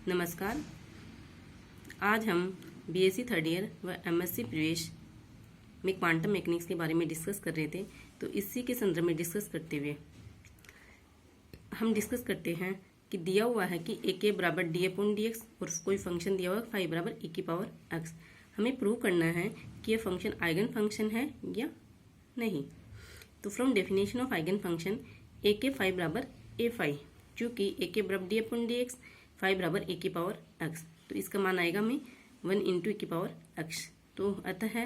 नमस्कार। आज हम बीएससी थर्ड ईयर व एमएससी प्रवेश में क्वांटम मैकेनिक्स के बारे में डिस्कस कर रहे थे। तो इसी के संदर्भ में डिस्कस करते हुए हम डिस्कस करते हैं कि दिया हुआ है कि ए के बराबर डी अपॉन डी एक्स और कोई फंक्शन दिया हुआ है फाई बराबर e की पावर एक्स। हमें प्रूव करना है कि यह फंक्शन आइगन फंक्शन है या नहीं। तो from definition of eigen function A के फाई बराबर ए फाई, चूँकि ए के बराबर D upon D X, phi बराबर ए की पावर एक्स, तो इसका मान आएगा हमें 1 इंटू e की पावर एक्स। तो अतः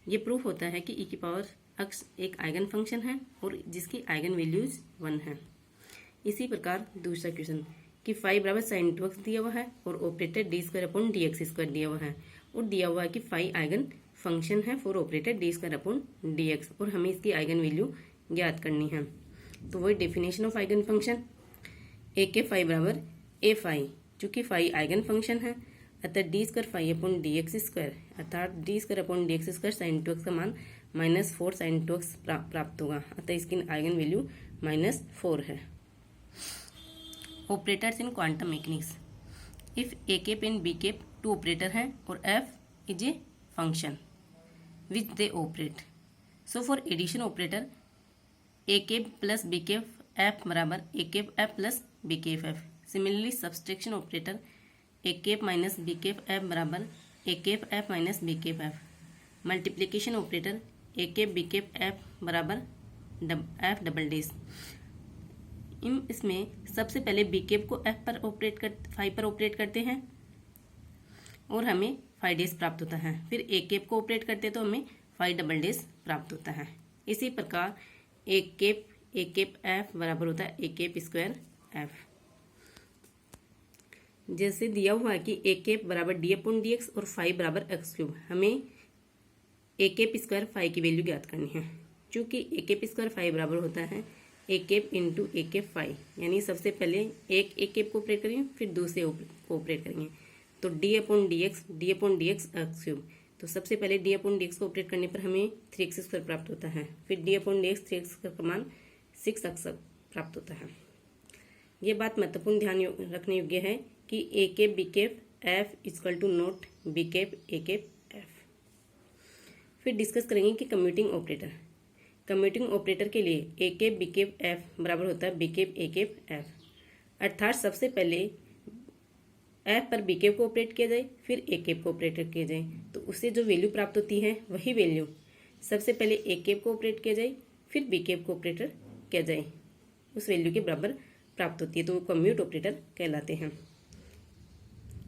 ये प्रूफ होता है कि e की पावर एक्स एक आइगन फंक्शन है और जिसकी आइगन वैल्यूज 1 है। इसी प्रकार दूसरा क्वेश्चन कि फाई बराबर साइन 2x दिया हुआ है और operator D square upon D X square दिया हुआ है और दिया हुआ है कि फाई आइगन फंक्शन है for operator D square upon D x और हमें इसकी आइगन वैल्यू ज्ञात करनी है। तो वही definition of eigen function A के फाई बराबर ए फाई, चूंकि फाई आइगन फंक्शन है अतः D square phi upon D X square अर्थात D square upon D X square sine 2x का मान -4 साइन 2x प्राप्त होगा। अतः इसकी आइगन वैल्यू -4 है। Operators in quantum mechanics. If A cap and B cap two operator हैं और F is a function which they operate, so for addition operator A cap plus B cap F बराबर A cap F plus B cap F. Similarly subtraction operator A cap minus B cap F बराबर A cap F minus B cap F. Multiplication operator A cap B cap F बराबर F double dash. इसमें सबसे पहले B cap को F पर phi पर operate करते हैं और हमें फाई डेस प्राप्त होता है। फिर ए केप को ऑपरेट करते हैं तो हमें फाई डबल डेस प्राप्त होता है। इसी प्रकार ए केप एफ बराबर होता है ए केप स्क्वायर एफ। जैसे दिया हुआ है कि ए केप बराबर डी अपॉन डी एक्स और फाई बराबर एक्स क्यूब, हमें ए केप स्क्वायर फाई की वैल्यू ज्ञात करनी है। चूंकि ए केप स्क्वायर फाई बराबर होता है ए केप इंटू ए केप फाई, यानी सबसे पहले एक ए केप को ऑपरेट करेंगे फिर दूसरे को ऑपरेट करेंगे। तो D upon D x x cube, तो सबसे पहले डी अपॉन डी एक्स को ऑपरेट करने पर हमें 3x स्क्वायर प्राप्त होता है। फिर D upon D x 3x square का मान 6x प्राप्त होता है। ये बात महत्वपूर्ण ध्यान रखने योग्य है कि A cap B cap F equal to not B cap A cap F. फिर डिस्कस करेंगे कि कम्यूटिंग ऑपरेटर के लिए A cap B cap F बराबर होता है B cap A cap F, अर्थात सबसे पहले एफ पर बी केप को ऑपरेट किया जाए फिर ए केप को ऑपरेट किया जाए, तो उससे जो वैल्यू प्राप्त होती है वही वैल्यू सबसे पहले ए केप को ऑपरेट किया जाए फिर बी केप को ऑपरेट किया जाए उस वैल्यू के बराबर प्राप्त होती है, तो वो कम्यूट ऑपरेटर कहलाते हैं।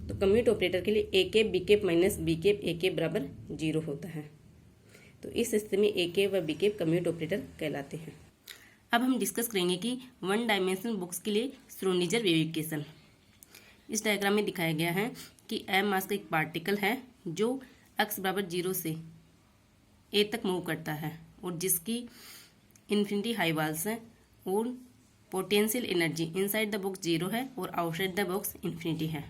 तो कम्यूट ऑपरेटर के लिए A cap B cap minus B cap A cap बराबर 0 होता है। तो इस स्थिति में ए केप व बी केप कम्यूट ऑपरेटर कहलाते हैं। अब हम डिस्कस करेंगे कि 1 डायमेंशनल बॉक्स के लिए श्रोडिंगर वेव इक्वेशन। इस डायग्राम में दिखाया गया है कि एम मास का एक पार्टिकल है जो x बराबर 0 से a तक मूव करता है और जिसकी इन्फिनिटी हाई वाल्स है और potential energy inside the box 0 है और आउटसाइड द बॉक्स इन्फिनिटी है।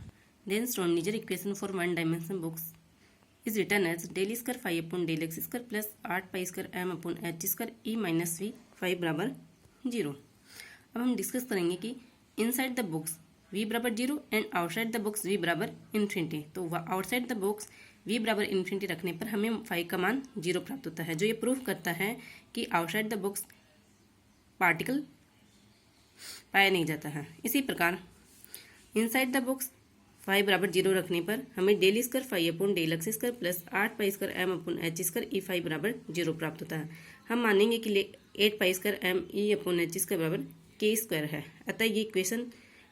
Then Schrodinger equation for 1 dimensional box is written as del square phi upon del X square plus 8 pi square M upon H square E minus V phi बराबर 0। अब हम discuss करेंगे कि inside the box v बराबर 0 and outside the box v बराबर infinity. तो outside the box v बराबर infinity रखने पर हमें फाई का मान 0 प्राप्त होता है, जो ये प्रूफ करता है कि आउटसाइड द बॉक्स पार्टिकल पाया नहीं जाता है। इसी प्रकार इनसाइड द बॉक्स फाई बराबर 0 रखने पर हमें del square phi upon del X square plus 8 pi square M upon H square E phi बराबर 0 प्राप्त होता है। हम मानेंगे कि 8 pi square M E upon H square बराबर के स्क्वायर है, अतः ये equation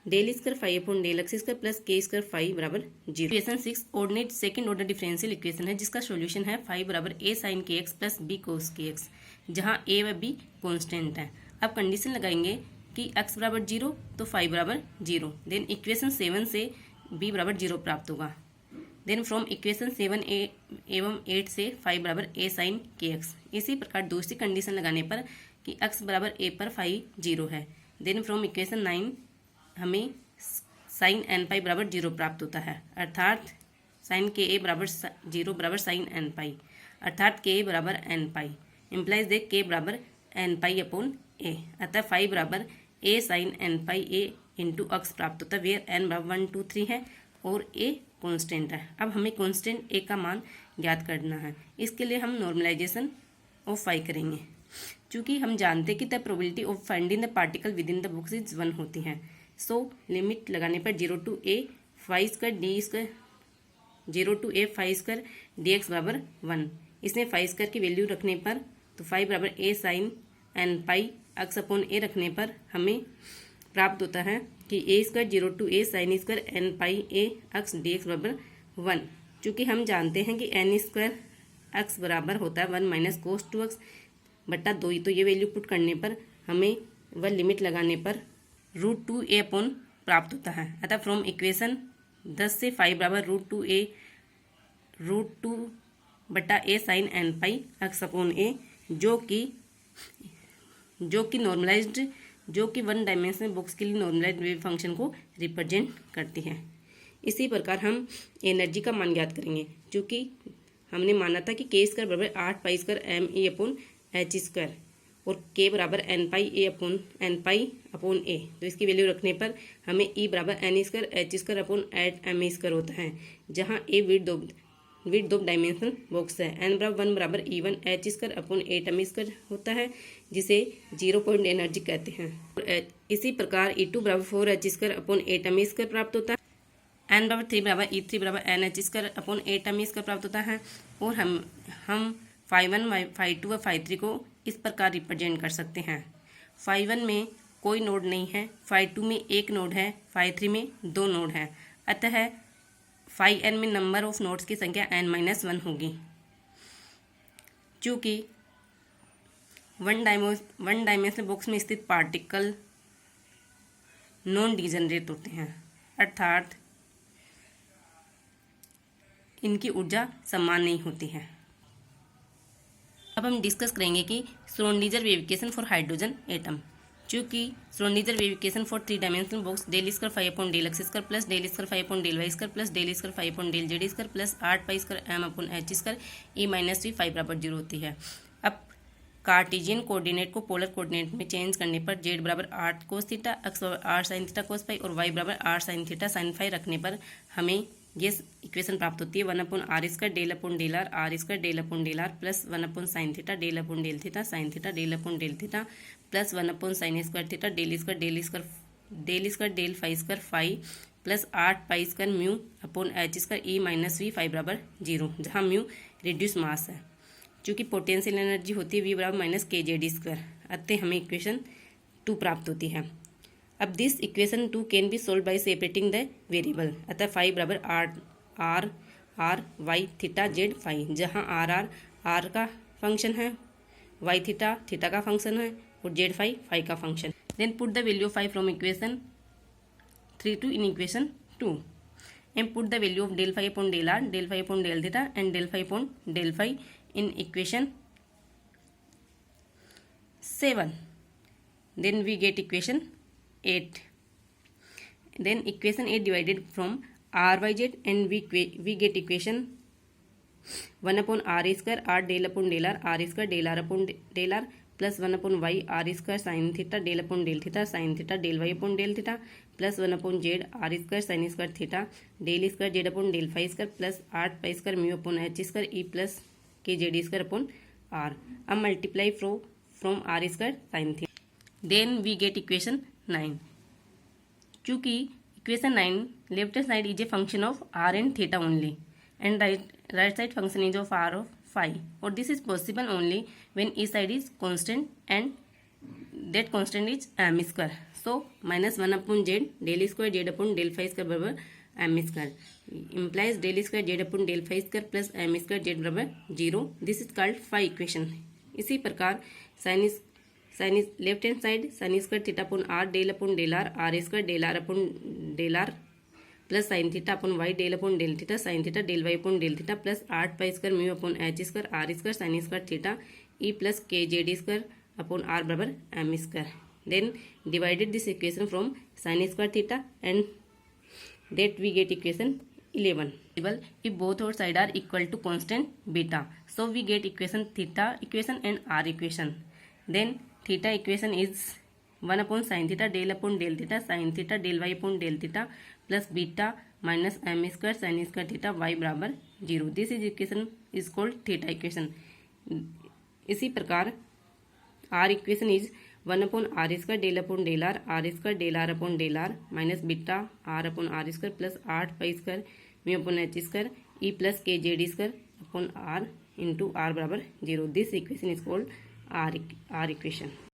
del square phi upon del X square plus K square phi बराबर 0। Equation 6 ordinate second order differential equation है जिसका सॉल्यूशन है फाई बराबर ए साइन के एक्स प्लस बी कोस के एक्स, जहां ए व बी कॉन्स्टेंट है। अब कंडीशन लगाएंगे कि x बराबर 0 तो फाई बराबर 0। देन इक्वेशन 7 से b बराबर 0 प्राप्त होगा। देन फ्रॉम इक्वेशन 7 एवं 8 से फाई बराबर a साइन के एक्स। इसी प्रकार दूसरी कंडीशन लगाने पर कि x बराबर a पर फाई 0 है। देन फ्रॉम इक्वेशन 9 हमें साइन एन पाई बराबर 0 प्राप्त होता है, अर्थात साइन के ए बराबर 0 बराबर साइन एन पाई, अर्थात के बराबर एन पाई इम्प्लाइज दे के बराबर एन पाई अपॉन ए। अतः फाई बराबर A sine N pi A into अक्स प्राप्त होता है, वेयर एन बराबर 1 2 3 है और ए कांस्टेंट है। अब हमें कांस्टेंट ए का मान ज्ञात करना है। इसके लिए हम नॉर्मलाइजेशन ऑफ फाई करेंगे, क्योंकि हम जानते हैं कि the probability of finding the particle with in the box is 1 होती है। सो लिमिट लगाने पर 0 to a phi square D square 0 to a phi square D X बराबर 1। इसमें फाई स्क्वायर की वैल्यू रखने पर तो फाई बराबर A sine N pi x upon A रखने पर हमें प्राप्त होता है कि A square 0 to a sine square N pi A x D X बराबर 1। चूँकि हम जानते हैं कि एन स्क्वायर एक्स बराबर होता है 1 माइनस कोस 2x बट्टा 2। तो ये वैल्यू पुट करने पर हमें वह लिमिट लगाने पर √2a अपॉन प्राप्त होता है। अतः फ्रॉम इक्वेशन 10 से फाई बराबर √2 बट्टा a sine N pi X upon A, जो कि नॉर्मलाइज्ड जो कि 1 डायमेंशनल बॉक्स के लिए नॉर्मलाइज्ड वेव फंक्शन को रिप्रेजेंट करती है। इसी प्रकार हम एनर्जी का मान ज्ञात करेंगे, क्योंकि हमने माना था कि के स्क्वायर बराबर 8 pi square M E upon H square और के बराबर एन पाई अपॉन ए। तो इसकी वैल्यू रखने पर हमें ई बराबर N square H square upon eight M square होता है, जहाँ ए विड्थ दो डायमेंशनल बॉक्स है। एन बराबर 1 बराबर E1 H square upon 8 M square होता है, जिसे 0 पॉइंट एनर्जी कहते हैं। इसी प्रकार E2 बराबर 4 H square upon 8 M square प्राप्त होता है। एन बराबर 3 बराबर E3 बराबर N H square upon 8 M square प्राप्त होता है। और हम फाई 1 फाई 2 और फाई 3 को इस प्रकार रिप्रेजेंट कर सकते हैं। फाई 1 में कोई नोड नहीं है, फाई 2 में एक नोड है, फाई 3 में 2 नोड है। अतः फाई एन में नंबर ऑफ नोड्स की संख्या n-1 होगी। चूँकि वन डायमेंशनल बॉक्स में स्थित पार्टिकल नॉन डिजनरेट होते हैं, अर्थात इनकी ऊर्जा समान नहीं होती है। अब हम डिस्कस करेंगे कि Schrodinger wave equation for hydrogen atom. चूँकि Schrodinger wave equation for 3 dimensional box del square phi upon del X square plus del square phi upon del Y square plus del square phi upon del Z square plus 8 pi square M upon H square E minus V phi बराबर 0 होती है। अब Cartesian coordinate को polar coordinate में change करने पर Z बराबर 8 cos theta, x बराबर 8 साइन थीटा कोस फाई और वाई बराबर 8 साइन थीटा साइन फाई रखने पर हमें ये इक्वेशन प्राप्त होती है 1 upon R square del upon del R square del upon del R plus 1 upon sine theta del upon del theta sine theta del upon del theta plus 1 upon sine square theta del square del phi square phi plus 8 pi square mu upon H square E minus V phi बराबर 0, जहाँ mu reduce mass है। चूँकि potential energy होती है we बराबर minus के Z square, अतः हमें इक्वेशन 2 प्राप्त होती है। अब this equation 2 can be solve by separating the variable. अतः फाई बराबर R Y theta Z phi, जहाँ आर का फंक्शन है, वाई थीटा का फंक्शन है और जेड फाई का function. Then put the value of phi from equation 3 to in equation 2 and put the value of del phi upon del R, del phi upon del theta and del phi upon del phi in equation 7. Then we get equation 8. Then equation 8 divided from r by z and we get equation 1 upon r square r del upon del r square del r upon del r plus 1 upon y r square sin theta del upon del theta sin theta del y upon del theta plus 1 upon z r square sin square theta del square z upon del phi square plus 8 pi square mu upon h square e plus k z square upon r. अब multiply from r square sin theta. Then we get equation 9. चूँकि equation 9 left hand side is a function of r and theta only and right side function is of r of phi, or this is possible only when each side is constant and that constant is m square. So minus 1 upon z del square z upon del phi square बराबर m square implies del square z upon del phi square plus m square z बराबर 0. This is called phi equation. इसी प्रकार sin is left hand side sin square theta upon r del upon del r square del r upon del r plus sin theta upon y del upon del theta sin theta del y upon del theta plus 8 pi square mu upon h square r square sin square theta e plus k z square upon r बराबर m square. Then divided this equation from sin square theta and that we get equation 11. If both our side are equal to constant beta, so we get equation theta equation and r equation. Then theta equation is one upon sine theta del upon del theta sine theta del Y upon del theta plus beta minus M square sine square theta Y बराबर 0। This is equation is called theta equation. इसी प्रकार R equation is one upon R square del upon del R square del R upon del R minus beta R upon R square plus 8 pi square mu upon H square E plus K Z square upon R into R बराबर 0। This equation is called R equation.